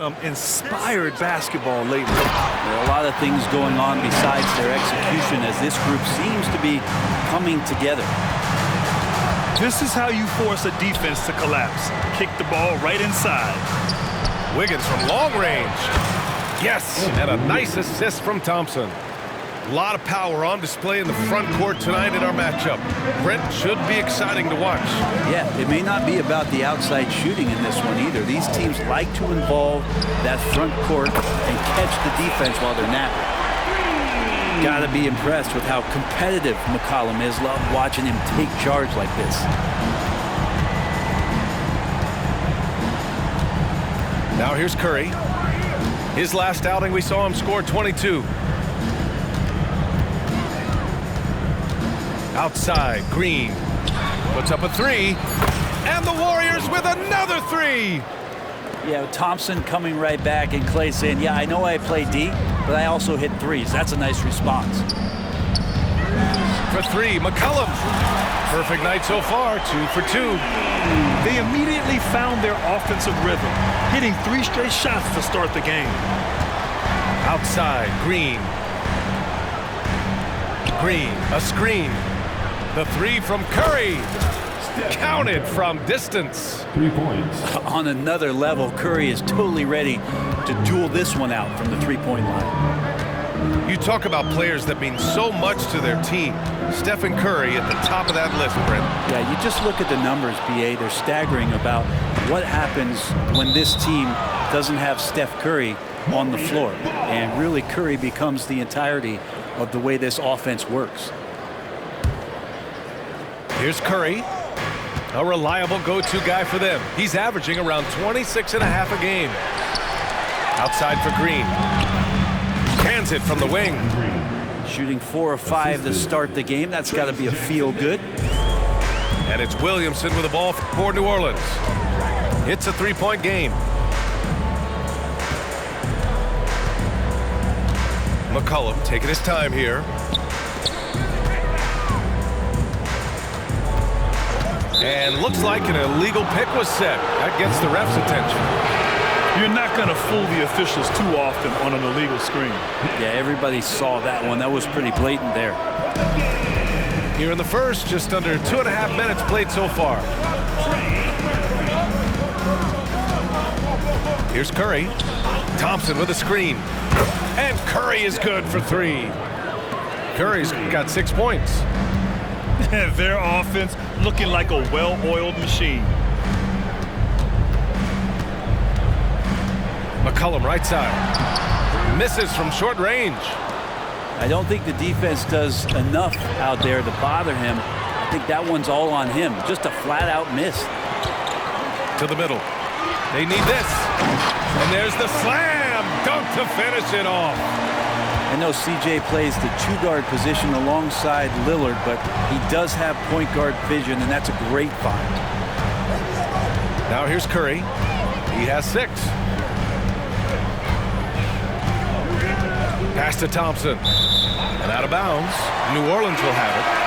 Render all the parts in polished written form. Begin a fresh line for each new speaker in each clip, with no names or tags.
Inspired basketball lately.
There are a lot of things going on besides their execution as this group seems to be coming together.
This is how you force a defense to collapse. Kick the ball right inside.
Wiggins from long range. Yes, and a nice assist from Thompson. A lot of power on display in the front court tonight in our matchup. Brent, should be exciting to watch.
Yeah, it may not be about the outside shooting in this one either. These teams like to involve that front court and catch the defense while they're napping. Got to be impressed with how competitive McCollum is. Love watching him take charge like this.
Now here's Curry. His last outing, we saw him score 22. Outside, Green puts up a three, and the Warriors with another three.
Yeah, Thompson coming right back, and Clay saying, yeah, I know I play D, but I also hit threes. That's a nice response.
For three, McCollum. Perfect night so far, 2 for 2.
They immediately found their offensive rhythm, hitting 3 straight shots to start the game.
Outside, Green. Green, a screen. The three from Curry. Counted from distance.
3 points.
On another level, Curry is totally ready to duel this one out from the three-point line.
You talk about players that mean so much to their team. Stephen Curry at the top of that list, Brent.
Yeah, you just look at the numbers, BA. They're staggering about what happens when this team doesn't have Steph Curry on the floor. And really, Curry becomes the entirety of the way this offense works.
Here's Curry, a reliable go-to guy for them. He's averaging around 26 and a half a game. Outside for Green. Cans it from the wing.
Shooting 4 of 5 to start the game. That's got to be a feel good.
And it's Williamson with the ball for New Orleans. It's a 3-point game. McCollum taking his time here. And looks like an illegal pick was set. That gets the ref's attention.
You're not going to fool the officials too often on an illegal screen.
Yeah, everybody saw that one. That was pretty blatant there.
Here in the first, just under 2.5 minutes played so far. Here's Curry. Thompson with a screen. And Curry is good for 3. Curry's got 6 points.
Their offense looking like a well-oiled machine.
McCollum right side. Misses from short range.
I don't think the defense does enough out there to bother him. I think that one's all on him. Just a flat-out miss.
To the middle. They need this. And there's the slam dunk to finish it off.
I know CJ plays the 2-guard position alongside Lillard, but he does have point guard vision, and that's a great find.
Now here's Curry. He has 6. Pass to Thompson. And out of bounds. New Orleans will have it.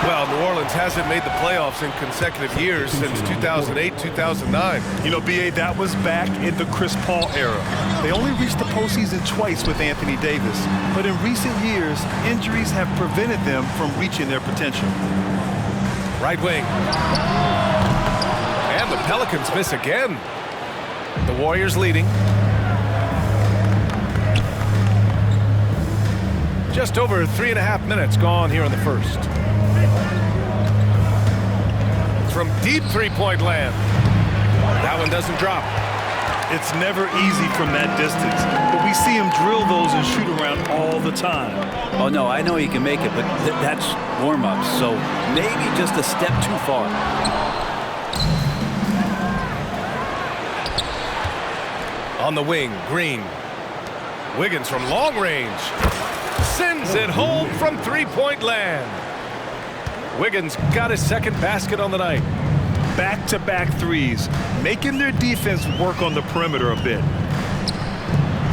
Well, New Orleans hasn't made the playoffs in consecutive years since 2008, 2009.
You know, B.A., that was back in the Chris Paul era. They only reached the postseason twice with Anthony Davis, but in recent years, injuries have prevented them from reaching their potential.
Right wing. And the Pelicans miss again. The Warriors leading. Just over 3.5 minutes gone here in the first. From deep three-point land. That one doesn't drop.
It's never easy from that distance, but we see him drill those and shoot around all the time.
Oh, no, I know he can make it, but that's warm-up, so maybe just a step too far.
On the wing, Green. Wiggins from long range. Sends it home from three-point land. Wiggins got his second basket on the night.
Back-to-back threes, making their defense work on the perimeter a bit.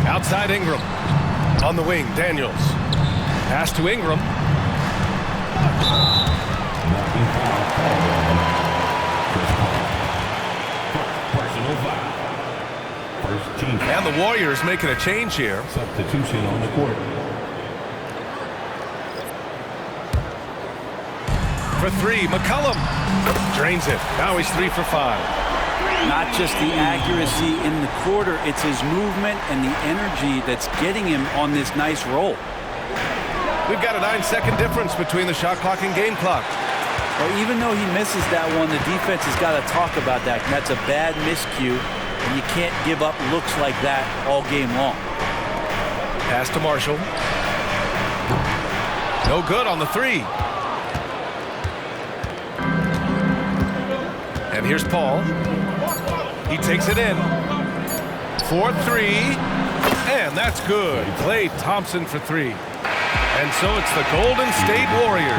Outside Ingram. On the wing, Daniels. Pass to Ingram.
First team.
And the Warriors making a change here.
Substitution on the court.
For three, McCollum drains it. Now he's 3 for 5.
Not just the accuracy in the quarter, it's his movement and the energy that's getting him on this nice roll.
We've got a 9-second difference between the shot clock and game clock.
Well, even though he misses that one, the defense has got to talk about that. And that's a bad miscue, and you can't give up looks like that all game long.
Pass to Marshall. No good on the three. And here's Paul. He takes it in. 4-3. And that's good. Klay Thompson for 3. And so it's the Golden State Warriors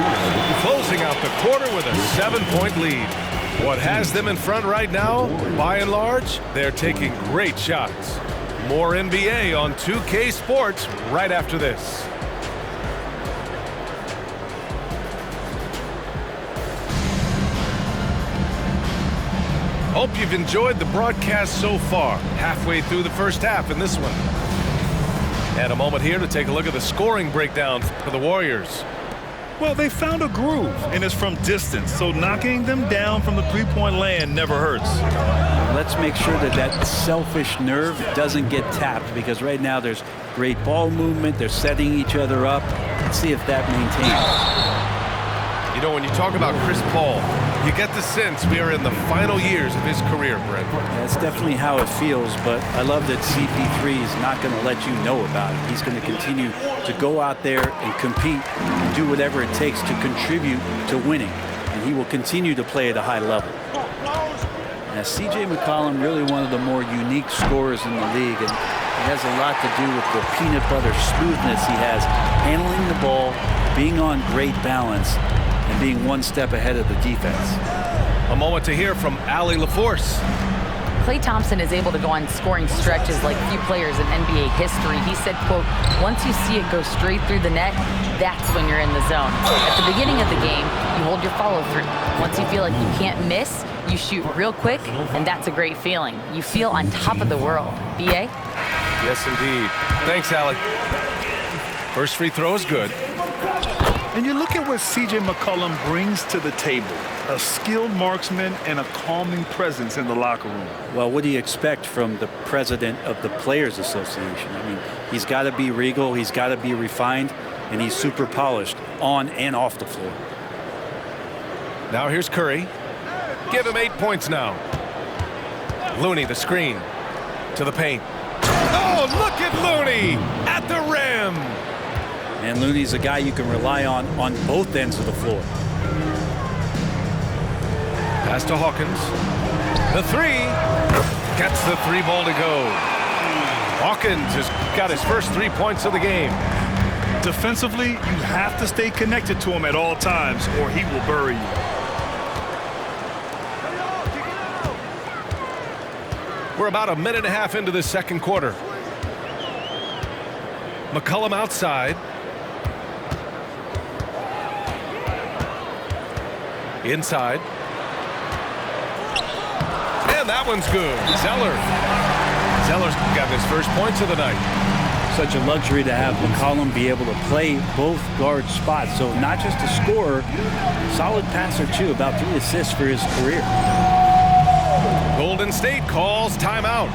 closing out the quarter with a 7-point lead. What has them in front right now, by and large, they're taking great shots. More NBA on 2K Sports right after this. Hope you've enjoyed the broadcast so far. Halfway through the first half in this one. And a moment here to take a look at the scoring breakdown for the Warriors.
Well, they found a groove, and it's from distance, so knocking them down from the three-point land never hurts.
Let's make sure that that selfish nerve doesn't get tapped, because right now there's great ball movement. They're setting each other up. Let's see if that maintains.
You know, when you talk about Chris Paul, you get the sense we are in the final years of his career, Brent.
That's definitely how it feels, but I love that CP3 is not going to let you know about it. He's going to continue to go out there and compete and do whatever it takes to contribute to winning, and he will continue to play at a high level. Now, C.J. McCollum, really one of the more unique scorers in the league, and it has a lot to do with the peanut butter smoothness he has, handling the ball, being on great balance, and being one step ahead of the defense.
A moment to hear from Allie LaForce.
Klay Thompson is able to go on scoring stretches like few players in NBA history. He said, quote, once you see it go straight through the net, that's when you're in the zone. At the beginning of the game, you hold your follow through. Once you feel like you can't miss, you shoot real quick, and that's a great feeling. You feel on top of the world. B.A.?
Yes, indeed. Thanks, Allie. First free throw is good.
And you look at what C.J. McCollum brings to the table. A skilled marksman and a calming presence in the locker room.
Well, what do you expect from the president of the Players Association? I mean, he's got to be regal, he's got to be refined, and he's super polished on and off the floor.
Now here's Curry. Give him 8 points now. Looney, the screen. To the paint. Oh, look at Looney at the rim.
And Looney's a guy you can rely on both ends of the floor.
Pass to Hawkins. The three. Gets the three ball to go. Hawkins has got his first 3 points of the game.
Defensively, you have to stay connected to him at all times or he will bury you.
We're about a minute and a half into the second quarter. McCollum outside. Inside. And that one's good. Zeller's got his first points of the night.
Such a luxury to have McCollum be able to play both guard spots. So not just a scorer, solid passer too, about 3 assists for his career.
Golden State calls timeout.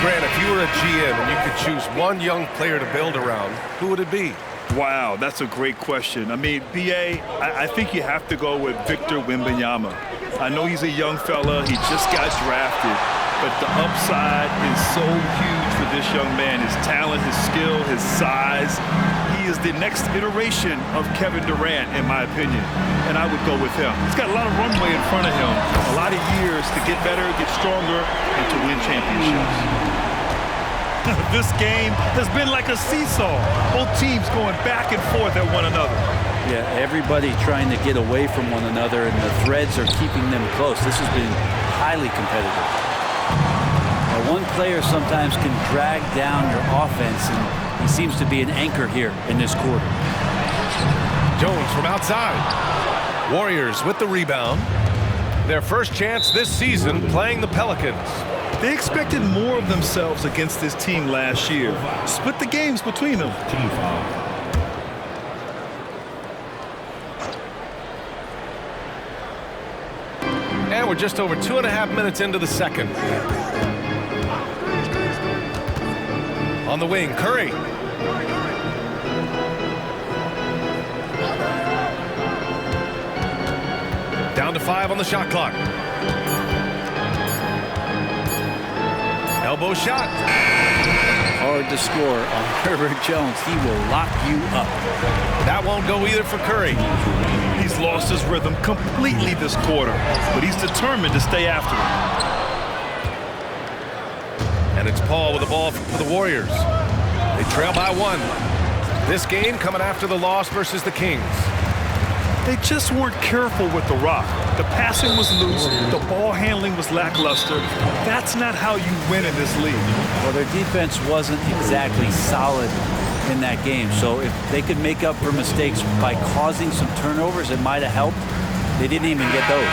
Grant, if you were a GM and you could choose one young player to build around, who would it be?
Wow, that's a great question. I mean, B.A., I think you have to go with Victor Wembanyama. I know he's a young fella. He just got drafted. But the upside is so huge for this young man. His talent, his skill, his size. He is the next iteration of Kevin Durant, in my opinion. And I would go with him. He's got a lot of runway in front of him. A lot of years to get better, get stronger, and to win championships. This game has been like a seesaw. Both teams going back and forth at one another.
Yeah, everybody trying to get away from one another, and the threads are keeping them close. This has been highly competitive. Now, one player sometimes can drag down your offense, and he seems to be an anchor here in this quarter.
Jones from outside. Warriors with the rebound. Their first chance this season playing the Pelicans.
They expected more of themselves against this team last year. Split the games between them.
Team foul.
And we're just over 2.5 minutes into the second. On the wing, Curry. Down to 5 on the shot clock. Elbow shot.
Hard to score on Herbert Jones. He will lock you up.
That won't go either for Curry.
He's lost his rhythm completely this quarter, but he's determined to stay after it.
And it's Paul with the ball for the Warriors. They trail by 1. This game coming after the loss versus the Kings.
They just weren't careful with the rock. The passing was loose. The ball handling was lackluster. That's not how you win in this league.
Well, their defense wasn't exactly solid in that game. So if they could make up for mistakes by causing some turnovers, it might have helped. They didn't even get those.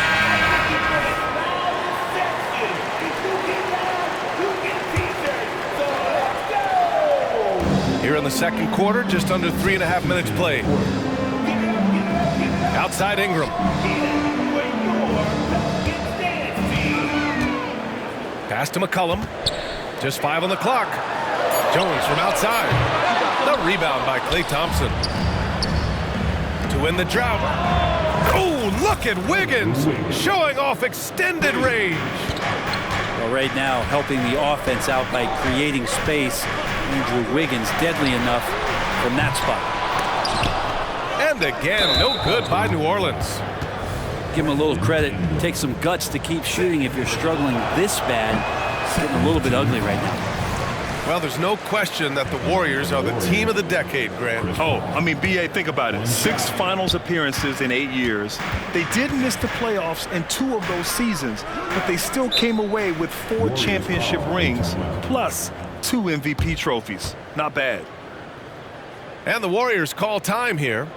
Here in the second quarter, just under 3.5 minutes played. Outside Ingram. Pass to McCollum. Just 5 on the clock. Jones from outside. The rebound by Klay Thompson. To win the drought. Oh, look at Wiggins showing off extended range.
Well, right now, helping the offense out by creating space. Andrew Wiggins deadly enough from that spot.
And again, no good by New Orleans.
Give him a little credit. Take some guts to keep shooting if you're struggling this bad. It's getting a little bit ugly right now.
Well, there's no question that the Warriors are the team of the decade, Grant.
Oh, I mean, B.A., think about it. 6 finals appearances in 8 years. They did miss the playoffs in 2 of those seasons, but they still came away with 4 championship rings, plus 2 MVP trophies. Not bad.
And the Warriors call time here.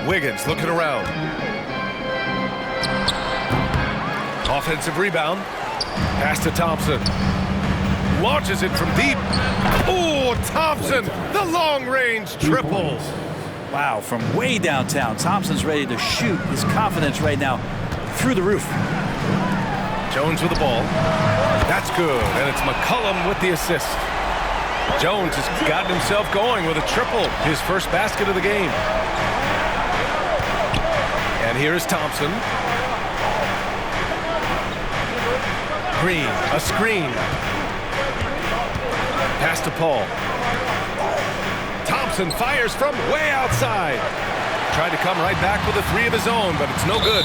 Wiggins looking around. Offensive rebound. Pass to Thompson. Launches it from deep. Oh, Thompson, the long-range triple.
Wow, from way downtown, Thompson's ready to shoot. His confidence right now through the roof.
Jones with the ball. That's good, and it's McCollum with the assist. Jones has gotten himself going with a triple, his first basket of the game. And here's Thompson. Green, a screen. Pass to Paul. Thompson Johnson fires from way outside. Tried to come right back with a three of his own, but it's no good.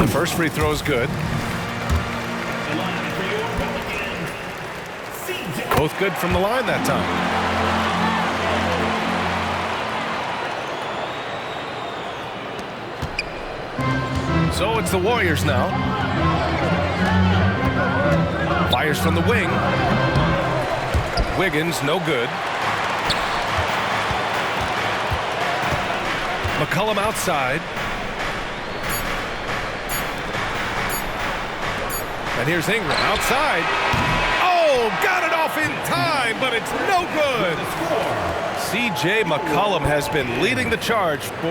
The first free throw is good. Both good from the line that time. So it's the Warriors now. Fires from the wing. Wiggins, no good. McCollum outside. And here's Ingram outside. Oh, got it off in time, but it's no good. C.J. McCollum has been leading the charge for